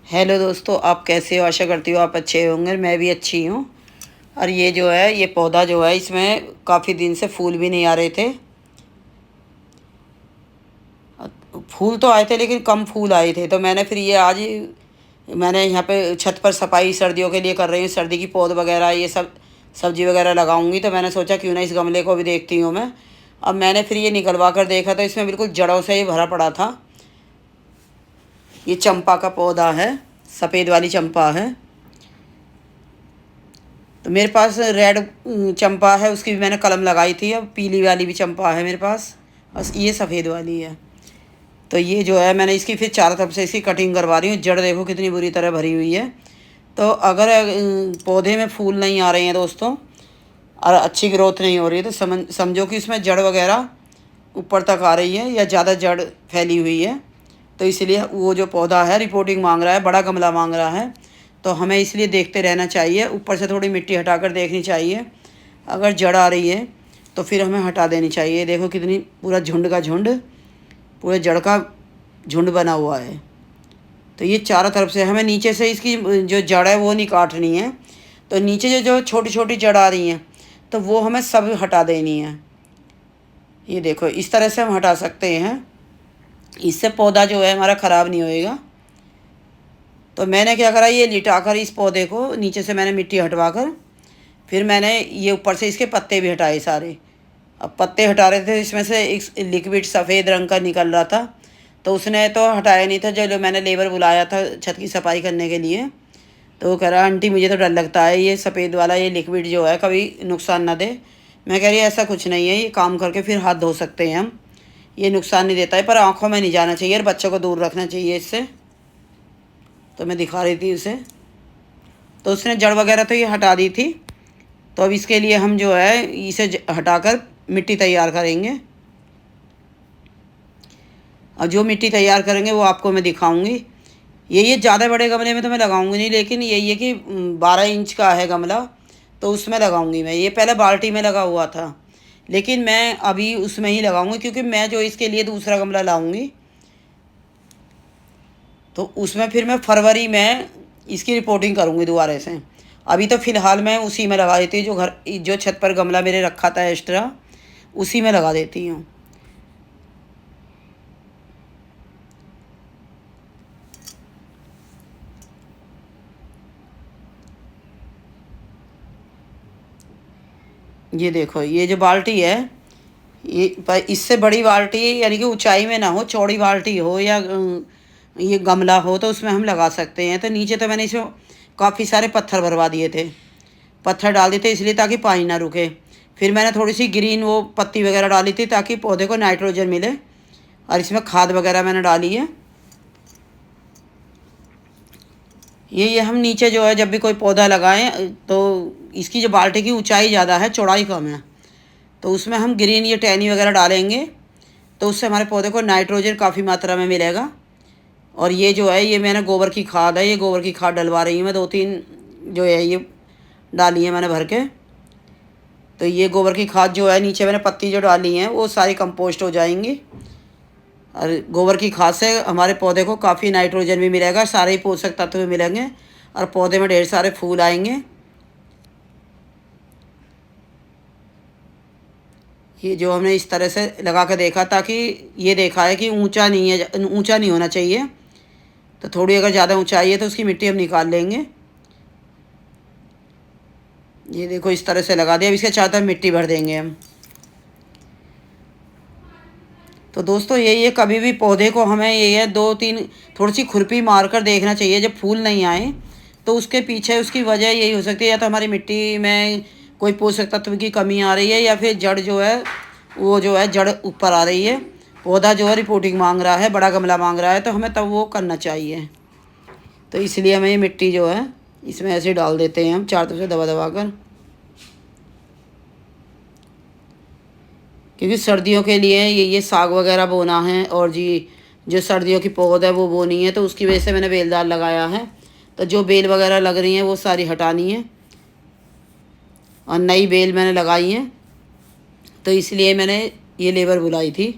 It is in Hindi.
हेलो दोस्तों, आप कैसे हो? आशा करती हूँ आप अच्छे होंगे। मैं भी अच्छी हूँ। और ये जो है, ये पौधा जो है, इसमें काफ़ी दिन से फूल भी नहीं आ रहे थे। फूल तो आए थे लेकिन कम फूल आए थे, तो मैंने फिर ये आज मैंने यहाँ पे छत पर सफाई सर्दियों के लिए कर रही हूँ। सर्दी की पौध वगैरह ये सब सब्जी वगैरह लगाऊंगी, तो मैंने सोचा क्यों ना इस गमले को भी देखती हूँ मैं। अब मैंने फिर ये निकलवा कर देखा तो इसमें बिल्कुल जड़ों से ही भरा पड़ा था। ये चंपा का पौधा है, सफ़ेद वाली चंपा है। तो मेरे पास रेड चंपा है, उसकी भी मैंने कलम लगाई थी। अब पीली वाली भी चंपा है मेरे पास, और ये सफ़ेद वाली है। तो ये जो है, मैंने इसकी फिर चारों तरफ से इसकी कटिंग करवा रही हूँ। जड़ देखो कितनी बुरी तरह भरी हुई है। तो अगर पौधे में फूल नहीं आ रहे हैं दोस्तों, और अच्छी ग्रोथ नहीं हो रही है, तो समझो कि इसमें जड़ वगैरह ऊपर तक आ रही है या ज़्यादा जड़ फैली हुई है। तो इसलिए वो जो पौधा है रिपोर्टिंग मांग रहा है, बड़ा गमला मांग रहा है। तो हमें इसलिए देखते रहना चाहिए, ऊपर से थोड़ी मिट्टी हटाकर देखनी चाहिए। अगर जड़ आ रही है तो फिर हमें हटा देनी चाहिए। देखो कितनी पूरा झुंड का झुंड, पूरे जड़ का झुंड बना हुआ है। तो ये चारों तरफ से हमें नीचे से इसकी जो जड़ है वो नहीं काटनी है। तो नीचे जो जो छोटी छोटी जड़ आ रही हैं, तो वो हमें सब हटा देनी है। ये देखो इस तरह से हम हटा सकते हैं। इससे पौधा जो है हमारा ख़राब नहीं होएगा। तो मैंने क्या करा, ये लिटाकर इस पौधे को नीचे से मैंने मिट्टी हटवा कर, फिर मैंने ये ऊपर से इसके पत्ते भी हटाए सारे। अब पत्ते हटा रहे थे, इसमें से एक लिक्विड सफ़ेद रंग का निकल रहा था। तो उसने तो हटाया नहीं था। जो मैंने लेबर बुलाया था छत की सफाई करने के लिए, तो वो कह रहा आंटी मुझे तो डर लगता है, ये सफ़ेद वाला ये लिक्विड जो है कभी नुकसान ना दे। मैं कह रही ऐसा कुछ नहीं है, ये काम करके फिर हाथ धो सकते हैं हम। ये नुकसान नहीं देता है, पर आँखों में नहीं जाना चाहिए और बच्चों को दूर रखना चाहिए इससे। तो मैं दिखा रही थी उसे, तो उसने जड़ वगैरह तो ये हटा दी थी। तो अब इसके लिए हम जो है इसे हटाकर मिट्टी तैयार करेंगे। अब जो मिट्टी तैयार करेंगे वो आपको मैं दिखाऊंगी। ये ज़्यादा बड़े गमले में तो मैं लगाऊंगी नहीं, लेकिन यही है कि 12 इंच का है गमला, तो उसमें लगाऊंगी मैं। ये पहले बाल्टी में लगा हुआ था, लेकिन मैं अभी उसमें ही लगाऊंगी, क्योंकि मैं जो इसके लिए दूसरा गमला लाऊंगी तो उसमें फिर मैं फरवरी में इसकी रिपोर्टिंग करूँगी दोबारा से। अभी तो फ़िलहाल मैं उसी में लगा देती हूँ, जो छत पर गमला मेरे रखा था एक्स्ट्रा, उसी में लगा देती हूँ। ये देखो ये जो बाल्टी है, ये पर इससे बड़ी बाल्टी यानी कि ऊंचाई में ना हो, चौड़ी बाल्टी हो या ये गमला हो, तो उसमें हम लगा सकते हैं। तो नीचे तो मैंने इसमें काफ़ी सारे पत्थर भरवा दिए थे, पत्थर डाल दिए थे इसलिए ताकि पानी ना रुके। फिर मैंने थोड़ी सी ग्रीन वो पत्ती वगैरह डाली थी ताकि पौधे को नाइट्रोजन मिले, और इसमें खाद वगैरह मैंने डाली है। ये हम नीचे जो है जब भी कोई पौधा लगाएं, तो इसकी जो बाल्टी की ऊंचाई ज़्यादा है, चौड़ाई कम है, तो उसमें हम ग्रीन ये टहनी वगैरह डालेंगे, तो उससे हमारे पौधे को नाइट्रोजन काफ़ी मात्रा में मिलेगा। और ये जो है, ये मैंने गोबर की खाद है, ये गोबर की खाद डलवा रही हूँ मैं। 2-3 जो है ये डाली है मैंने भर के। तो ये गोबर की खाद जो है, नीचे मैंने पत्ती जो डाली हैं वो सारी कंपोस्ट हो जाएंगी। और गोबर की खाद से हमारे पौधे को काफ़ी नाइट्रोजन भी मिलेगा, सारे ही पोषक तत्व भी मिलेंगे, और पौधे में ढेर सारे फूल आएंगे। ये जो हमने इस तरह से लगा कर देखा, ताकि ये देखा है कि ऊंचा नहीं है, ऊंचा नहीं होना चाहिए। तो थोड़ी अगर ज़्यादा ऊंचाई है तो उसकी मिट्टी हम निकाल लेंगे। ये देखो इस तरह से लगा दिया। अब इसके चारों तरफ मिट्टी भर देंगे हम। तो दोस्तों यही है, कभी भी पौधे को हमें ये है 2-3 थोड़ी सी खुरपी मार कर देखना चाहिए। जब फूल नहीं आए तो उसके पीछे उसकी वजह यही हो सकती है, या तो हमारी मिट्टी में कोई पोषक तत्व की कमी आ रही है, या फिर जड़ जो है वो जो है जड़ ऊपर आ रही है। पौधा जो है रिपोर्टिंग मांग रहा है, बड़ा गमला मांग रहा है, तो हमें तब वो करना चाहिए। तो इसलिए हमें ये मिट्टी जो है इसमें ऐसे डाल देते हैं हम, चारों तरफ से दबा दबा कर, क्योंकि सर्दियों के लिए ये साग वगैरह बोना है, और जी जो सर्दियों की पौध है वो बोनी है, तो उसकी वजह से मैंने बेलदार लगाया है। तो जो बेल वगैरह लग रही हैं वो सारी हटानी है, और नई बेल मैंने लगाई है। तो इसलिए मैंने ये लेबर बुलाई थी।